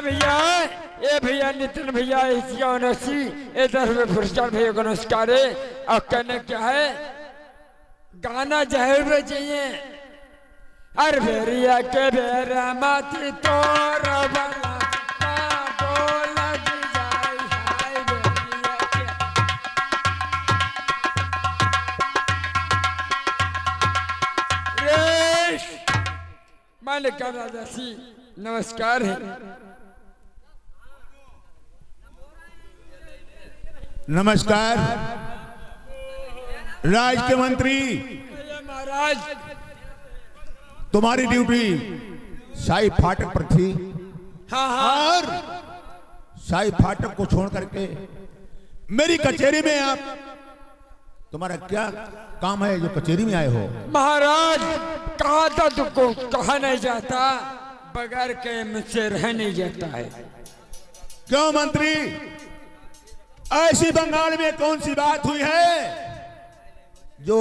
भैया ये भैया नितिन भैया इसी ये 10 रुपये पुरस्कार भैया को नमस्कार है। और कहने क्या है गाना जहर चाहिए अरे भेरिया के भेरा माती तोर बला मालिक राजा सी नमस्कार है। नमस्कार राज के मंत्री महाराज, तुम्हारी ड्यूटी शाही फाटक पर थी। हाँ हाँ और शाही फाटक को छोड़ करके मेरी कचहरी में आप तुम्हारा क्या काम है जो कचहरी में आए हो? महाराज कहा था तुमको कहा नहीं जाता बगैर के मुझसे रह नहीं जाता है। क्यों मंत्री, ऐसी बंगाल में कौन सी बात हुई है जो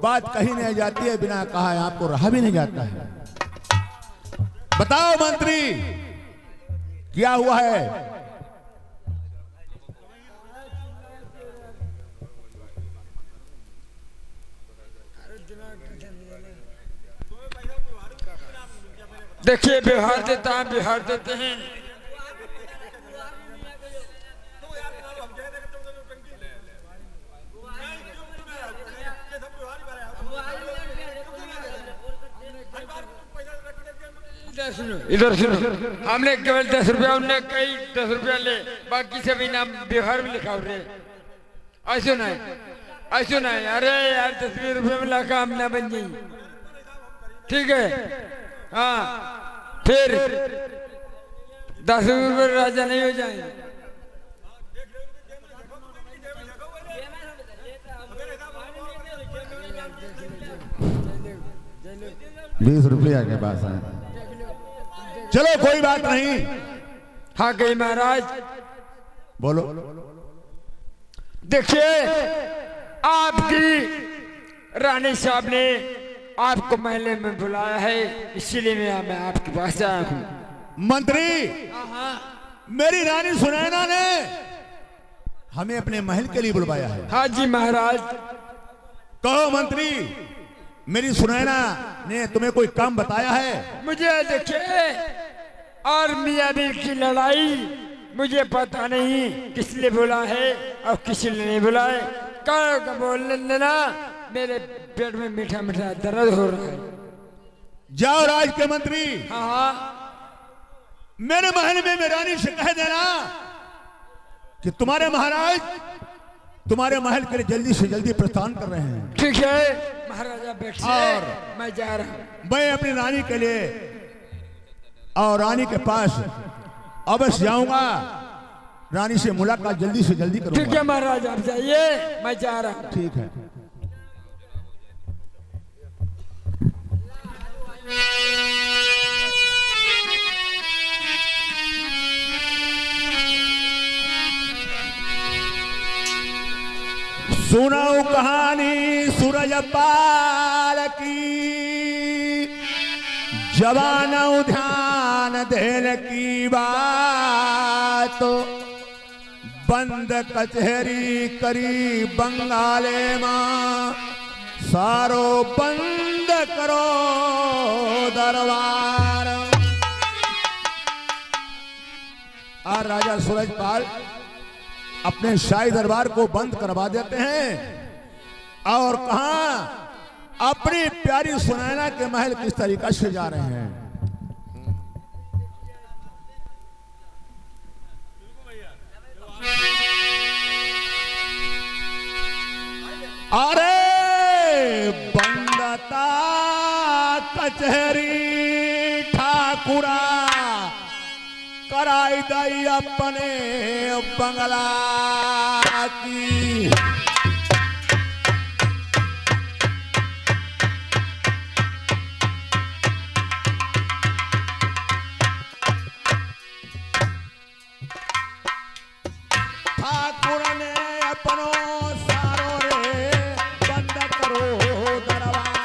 बात कही नहीं जाती है, बिना कहा आपको रहा भी नहीं जाता है? बताओ मंत्री क्या हुआ है? देखिए बिहार देता है, बिहार देते हैं। इधर सुनो, हमने केवल 10 रुपया, उनने कई 10 रुपया ले, बाकी सभी नाम बिहार में लिखा हुआ है। ऐसे नहीं अरे यार 10 रुपये में लाका हम ना बन जाए, ठीक है? हाँ फिर 10 रुपये राजा नहीं हो जाएंगे। 20 रुपया के पास है। चलो कोई बात नहीं। हाँ गई महाराज, बोलो। देखिए आपकी रानी साहब ने आपको महल में बुलाया है, इसीलिए मैं आपके पास आया हूँ। मंत्री, मेरी रानी सुनैना ने हमें अपने महल के लिए बुलवाया है। हाँ जी महाराज। कहो मंत्री, मेरी सुनैना ने तुम्हें कोई काम बताया है? मुझे देखिए और मियाँ बीवी की लड़ाई मुझे पता नहीं किस लिए बुला है और किसी ने नहीं बुलाए। कहो बोलने देना, मेरे पेट में मीठा मीठा दर्द हो रहा है। जाओ राज के मंत्री, हाँ मेरे महल में मेरी रानी से कह देना कि तुम्हारे महाराज तुम्हारे महल के लिए जल्दी से जल्दी प्रस्थान कर रहे हैं। ठीक है महाराजा, बैठिए और मैं जा रहा हूँ। मैं अपनी रानी के लिए और रानी के पास अवश्य जाऊंगा, रानी से मुलाकात जल्दी से जल्दी करूंगा। ठीक है महाराज, आप जाइए, मैं जा रहा हूँ। ठीक है। सुनाओ कहानी सूरज पाल की, जवान ध्यान देने की बात। बंद कचहरी करी बंगाले मां, सारो बंद करो दरबार। और राजा सूरजपाल अपने शाही दरबार को बंद करवा देते हैं और कहा अपनी प्यारी सुनैना के महल किस तरीका से जा रहे हैं। अरे बंदता कचहरी ठाकुरा, कराई दई अपने बंगला की। ठाकुर ने अपनो सारो रे बंद करो दरबार।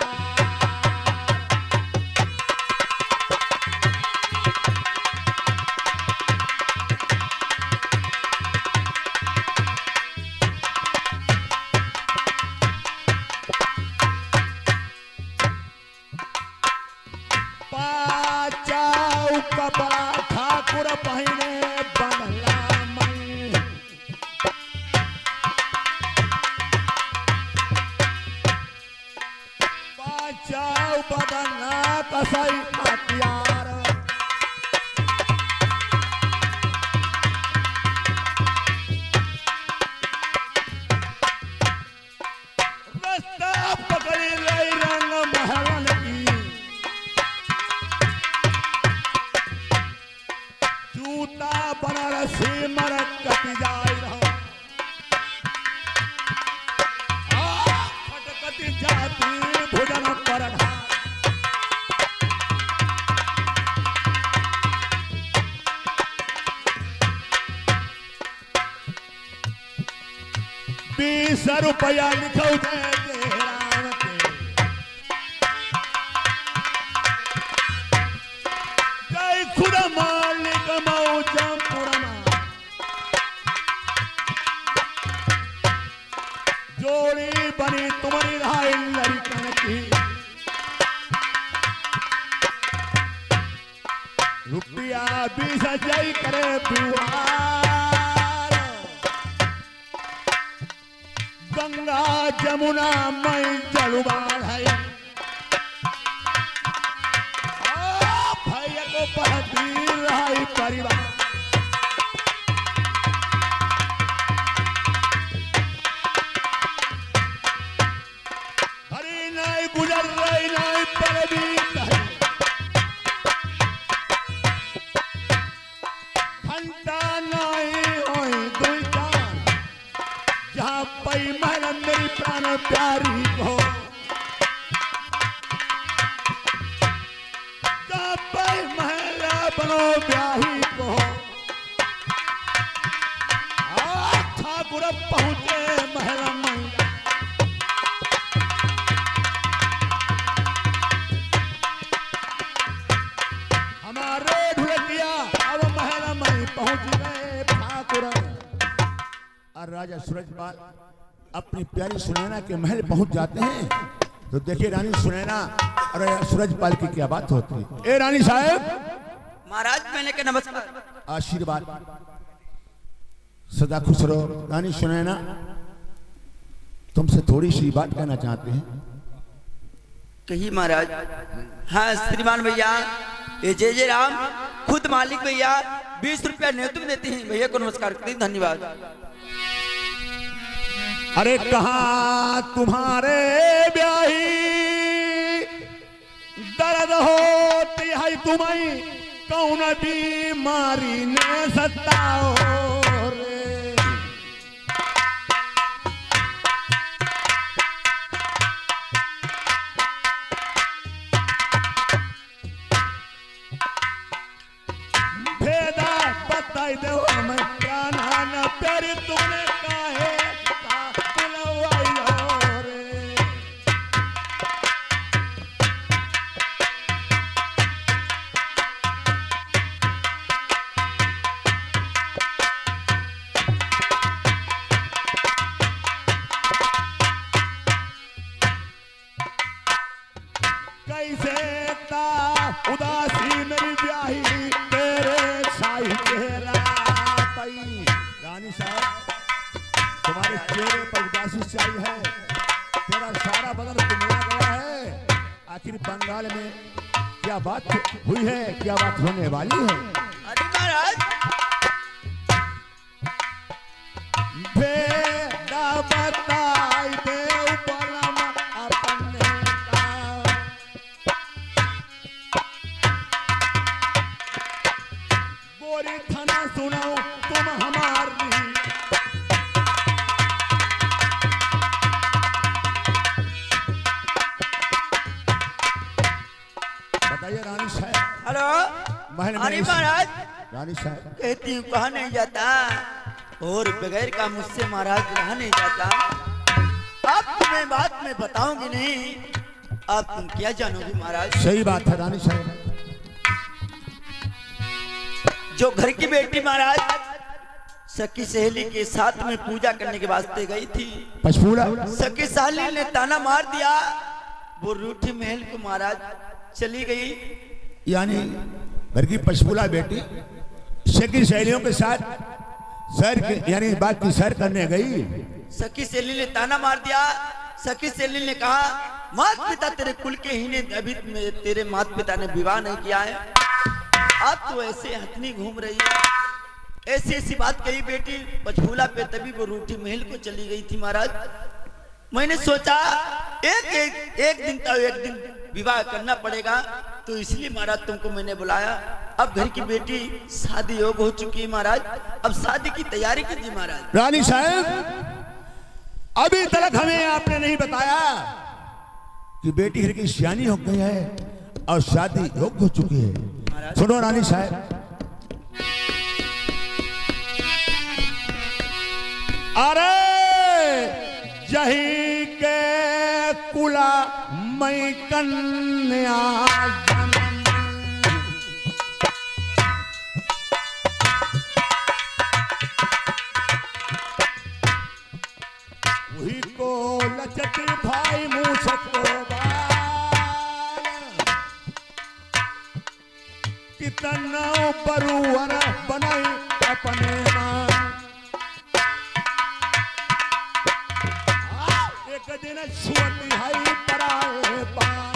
बदना कसई हथियार रास्ता पकड़ी लई रंग महलन की जूता बनारसी मरकत जाई रहो फटकती जाती भुजन पर ढाल 20 रुपया लिखो दे राम के जय खुद मालिक मौजा पुरमा जोड़ी बनी तुम्हारी राय लड़कन की रुपया 20 जय करे बिहार गंगा जमुना मई जलुबान है भैया को पढ़ती रही परिवार हरी नहीं गुजर रही नहीं परबीत है घंटा नहीं होई दुईटा जहाँ पई महल मेरी प्राण प्यारी को जहाँ पई महल बनो ब्याही को ठाकुर पहुँचे महल में हमारे ढुलकिया अब महल में पहुँच गए ठाकुर और राजा सूरजपाल अपनी प्यारी सुनैना के महल पहुंच जाते हैं तो देखिए रानी सुनैना और सूरजपाल की क्या बात होती है। ए रानी साहब महाराज मैंने के नमस्कार आशीर्वाद सदा खुश रहो। रानी सुनैना तुमसे थोड़ी सी बात कहना चाहते हैं। कही महाराज। हाँ श्रीमान भैया ये जय राम खुद मालिक भैया 20 रुपया नेतृत्व देते हैं भैया को नमस्कार करते हैं धन्यवाद। अरे कहाँ तुम्हारे ब्याही दर्द होती है तुम्हें कौन बीमारी ने सताओ रे भेदा बताई दो हमें प्राणा न प्यारी तुमने काहे कैसे ता उदासी मेरी ब्याही तेरे साई चेहरा पई। रानी साहब तुम्हारे चेहरे पर उदासी छाई है तेरा सारा बदन कुमला गया है। आखिर बंगाल में क्या बात हुई है क्या बात होने वाली है। अरे महाराज भेदा बताई दे परम अपने का गोरी थाना सुनो तुम हमारी बताइए रानी साहब। हेलो महल में अरे महाराज रानी साहब कहती हूँ कहा नहीं जाता और बगैर का मुझसे महाराज रहा नहीं जाता। आप तुम्हें बात में बताऊंगी नहीं आप तुम क्या जानोगी महाराज। सही बात है रानी साहब। जो घर की बेटी महाराज सखी सहेली के साथ में पूजा करने के वास्ते गई थी पचफूला सखी सहेली ने ताना मार दिया वो रूठी महल को महाराज चली गई। यानी घर की पचफूला बेटी सखी सहेलियों के साथ सैर यानी बात की सैर करने गई। सखी सहेली ने ताना मार दिया। सखी सहेली ने कहा मात पिता तेरे कुल के ही ने अभी तेरे मात पिता ने विवाह नहीं किया है, आप तो ऐसे हथनी घूम रही है। ऐसी ऐसी बात कही बेटी पछूला पे, तभी वो रूठी महल को चली गई थी महाराज। मैंने सोचा एक दिन तो एक दिन विवाह करना पड़ेगा, तो इसलिए महाराज तुमको मैंने बुलाया। अब घर की बेटी शादी योग हो चुकी है महाराज, अब शादी की तैयारी कीजिए महाराज। रानी साहब, अभी तक हमें आपने नहीं बताया कि बेटी घर की सियानी हो गई है और शादी योग हो चुकी है। सुनो रानी साहब, अरे जही के कुला मई कन्या वही को लचक भाई मूछ को बाल, कितना बरुवर बनाई अपने नाम। एक दिन छुअती है पराए पान,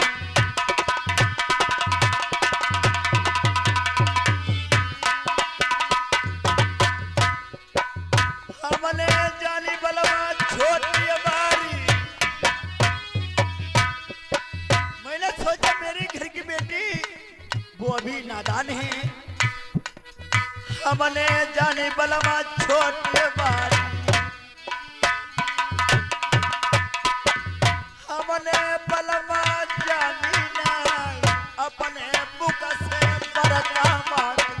हमने जानी बलवा छोटी बारी। मैंने सोचा मेरी घर की बेटी वो अभी नादान है, हमने जानी बलवा छोटी बारी। हमने बलवा जानी नहीं, अपने बुक से बरका मारी।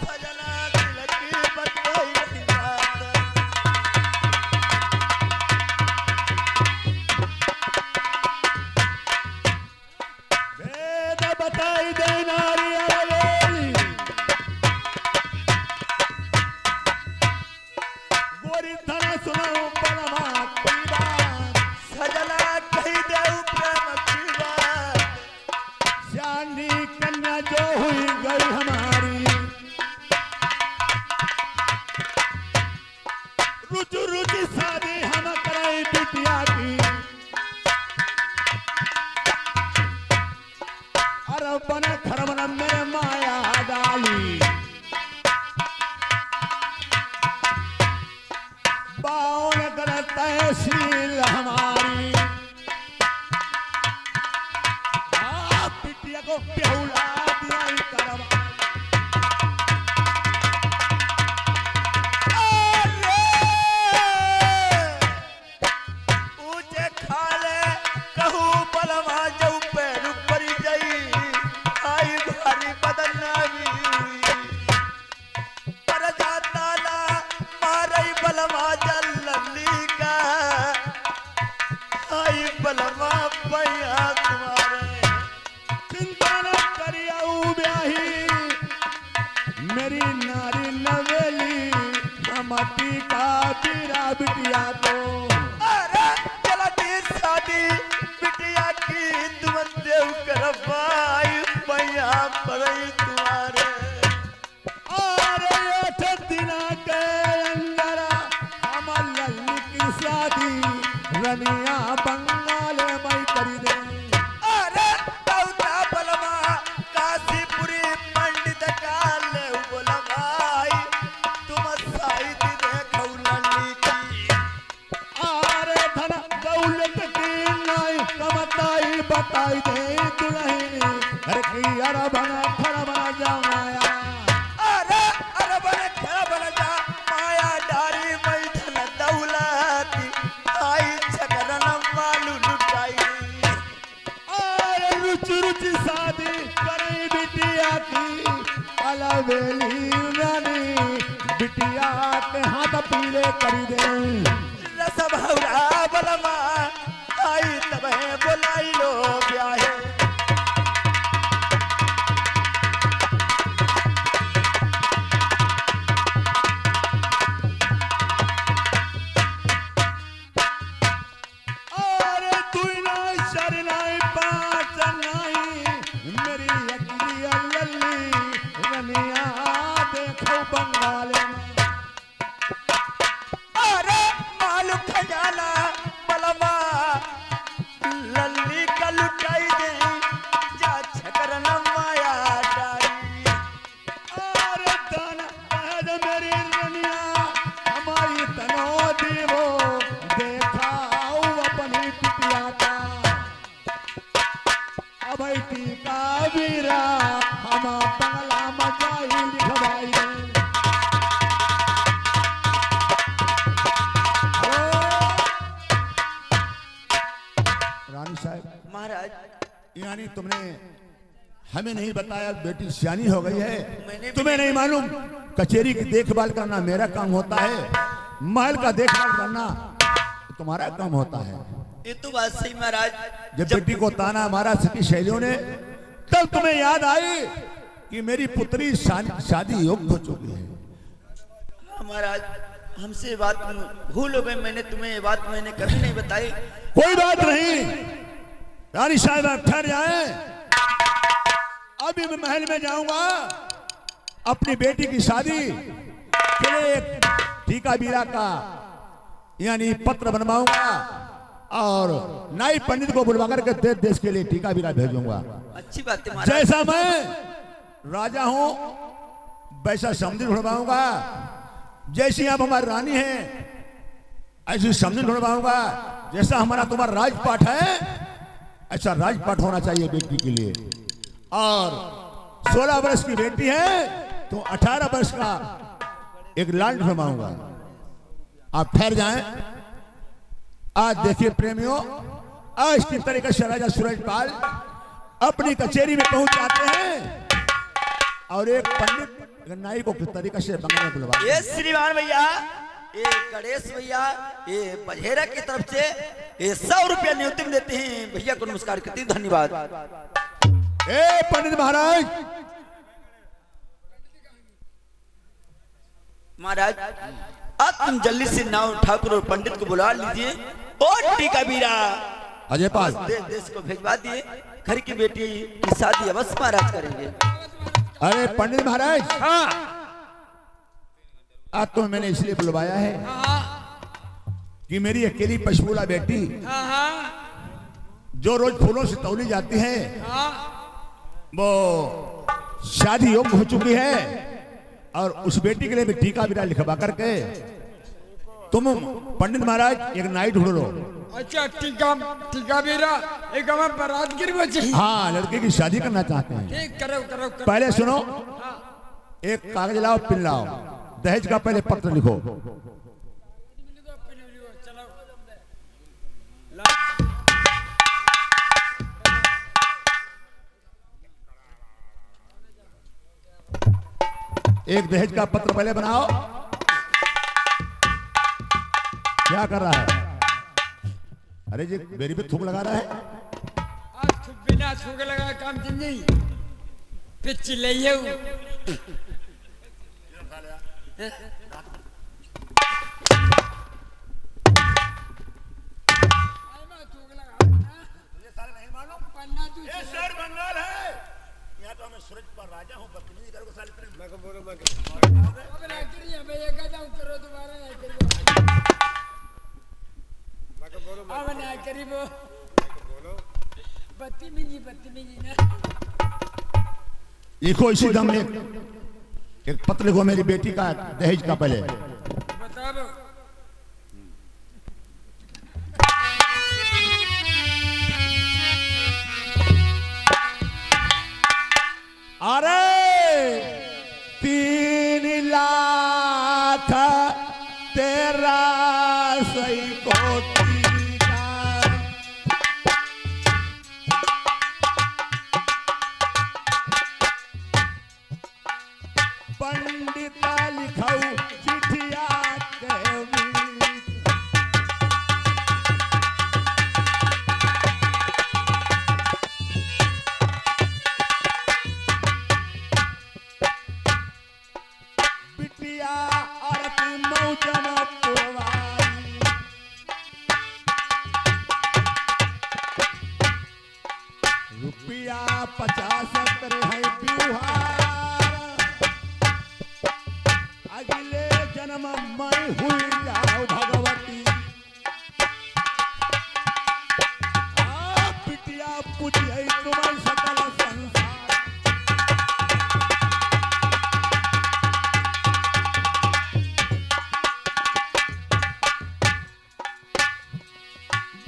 सजना दिल की बताई नहीं बात, वेद बताई दे नारी अवलोली, गोरी धन सुनो परमात्मा बात, सजना कही दे प्रेम की बात। सियानी कन्या जो हुई गई हमारी, रुचि रुचि शादी हम कराई बिटिया की। अरब बने खरबन में माया डाली, बावन कर तहसील हमारी। बिटिया को बेहुला दिया ही करवा, ऊंचे खाले कहू बलवा जऊ पैर परी गई, आई भारी बदनामी हुई। पर जाता ना मारई बलवा जल्ली का, आई बलवा पैया तुम्हारे। चिंता न करियाऊ ब्याही मेरी नारी नवेली, ममती का बीरा बिटिया को। अरे चला दी शादी बिटिया की, तुम देव करवाई पैया पड़ई तुम्हारे। अरे 8 दिन के अंदर हमर लल्ली की शादी रनिया बंगाल में कर दे। अरे दौता बलवा काशीपुरी पंडित काले बोलवाई, तुम साइड देखौ लल्ली की। अरे धन दौलत की नाई कमताई बताई दे दुल्हन, घर की अरबन खरबन जमाया। अरे बने खेल बन जा माया डारी बैठन दौलती, आई छकरन मालू लुटाई। अरे रुचि रुचि शादी करे बिटिया की, अलवेली रानी बिटिया के हाथ पीले कर दे। रस भौरा बलमा आई तब बोलाई लो ब्याहे। अरे तू ना शरनाई पाँच नाई, मेरी अकली लल्ली रनिया देखो बंगाल में। अरे मालू खजाना महाराज। यानी तुमने हमें नहीं बताया बेटी सियानी हो गई है, मैंने तुम्हें नहीं मालूम कचेरी की देखभाल करना मेरा काम होता है, महल का देखभाल करना तुम्हारा काम होता है। ये तो बात सही महाराज। जब बेटी को ताना मारा सती शैलियों ने, तब तुम्हें याद आई कि मेरी पुत्री शादी योग्य हो चुकी है। हाँ महाराज, हमसे बात भूल हो गई, मैंने तुम्हें ये बात मैंने कभी नहीं बताई। कोई बात नहीं, रानी साहब आप ठहर जाए। अभी मैं महल में जाऊंगा, अपनी बेटी की शादी के लिए एक टीका बीरा का यानी पत्र बनवाऊंगा और नाई पंडित को बुलवा करके देश देश के लिए टीका बीरा भेजूंगा। अच्छी बात है महाराज। जैसा मैं राजा हूं वैसा समझी ढूंढवाऊंगा, जैसी आप हमारी रानी हैं ऐसी समझी ढूंढवाऊंगा। जैसा हमारा तुम्हारा राजपाट है ऐसा राजपाट होना चाहिए बेटी के लिए। और 16 वर्ष की बेटी है तो 18 वर्ष का एक लाल ढूंढवाऊंगा। आप ठहर जाएं। आज देखिए प्रेमियों, आज की तरीके से राजा सूरजपाल अपनी कचेरी में पहुंच जाते हैं और एक पंडित नाई को किस तरीके से बंगले में बुलवा। ये श्रीमान भैया, ये गणेश भैया, ये बघेरा की तरफ से ये 100 रुपया न्यूनतम देते हैं। भैया को नमस्कार करती हूँ, धन्यवाद। ए पंडित महाराज, महाराज आज तुम जल्दी से नाव ठाकुर और पंडित को बुला लीजिए और टीका बीरा अजय पाल देश को भेजवा दिए। घर की बेटी की शादी अवश्य महाराज करेंगे। अरे पंडित महाराज, हाँ आज तो मैंने इसलिए बुलवाया है हाँ कि मेरी अकेली पशुला बेटी हाँ हाँ जो रोज फूलों से तौली जाती है हाँ वो शादी योग्य हो चुकी है और उस बेटी के लिए भी टीका बीरा लिखवा करके तुम पंडित महाराज एक नाई ढूंढ लो। अच्छा टीका टीका बीरा एक हमारे बारात गिर बची। हाँ, लड़के की शादी करना चाहते हैं। ठीक करो करो करो। पहले सुनो, हाँ एक कागज लाओ, पिन लाओ, दहेज का पहले पत्र लिखो। चलो एक दहेज का पत्र पहले बनाओ। क्या कर रहा है? अरे जी मेरी पे थूक लगा रहा है। आज बिना सूखे लगा काम नहीं पिच ले बंगाल है, यहाँ तो हमें सूरज पर राजा हूँ, बदतमीजी करो साले तेरे। लिखो इसी दम में एक पत्र लिखो मेरी बेटी का दहेज का पहले। बताओ अरे 3 लाख 13 कोटी का पंडित लिखाऊ चिठिया देवी। बिटिया औरत मौजम पुरवाई, रुपया 50 है बिहार, अगले जन्म मैं हुई जाओ भगवती। बिटिया पूछिए तुम्हारे सकल संसार,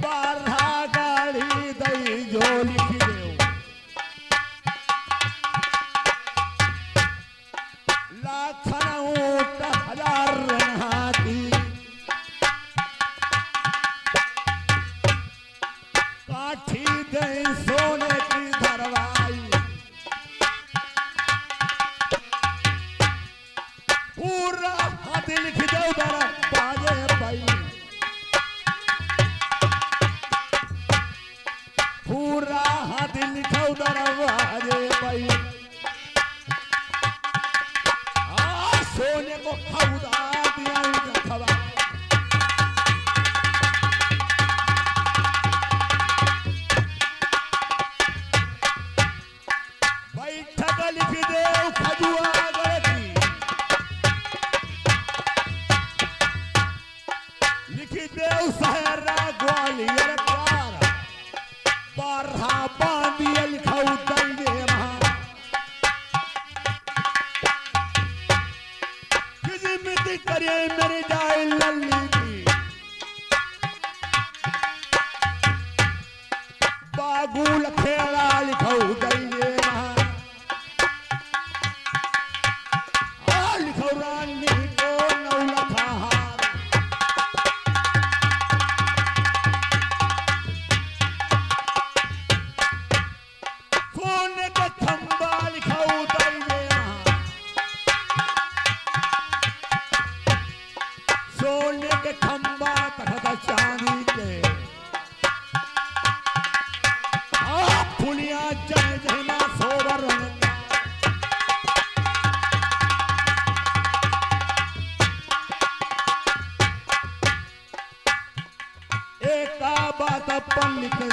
बारहा गाड़ी दई जो लिख देव, लाखन ऊँट 1000 हाथी, दर बाजे भाई पूरा हाथ लिखो दर बाजे भाई सोने को खौदा दिया खबा बैठक लिख दे खजुआ गलती लिख दे सहरा ग्वालियर प्यार बारहा बांधिया लिखाऊ दंगे रहा किसी करे मेरे जाए लल्ली की बागुल खेला लिखाऊ दंगे रहा लिखाऊ रानी को नौलखा हार सोने का खंबा लिखाऊ दंगे रहा सोने के खंबा तखता चांदी के फुलिया जय जहना सोवर एक बात अपन लिखे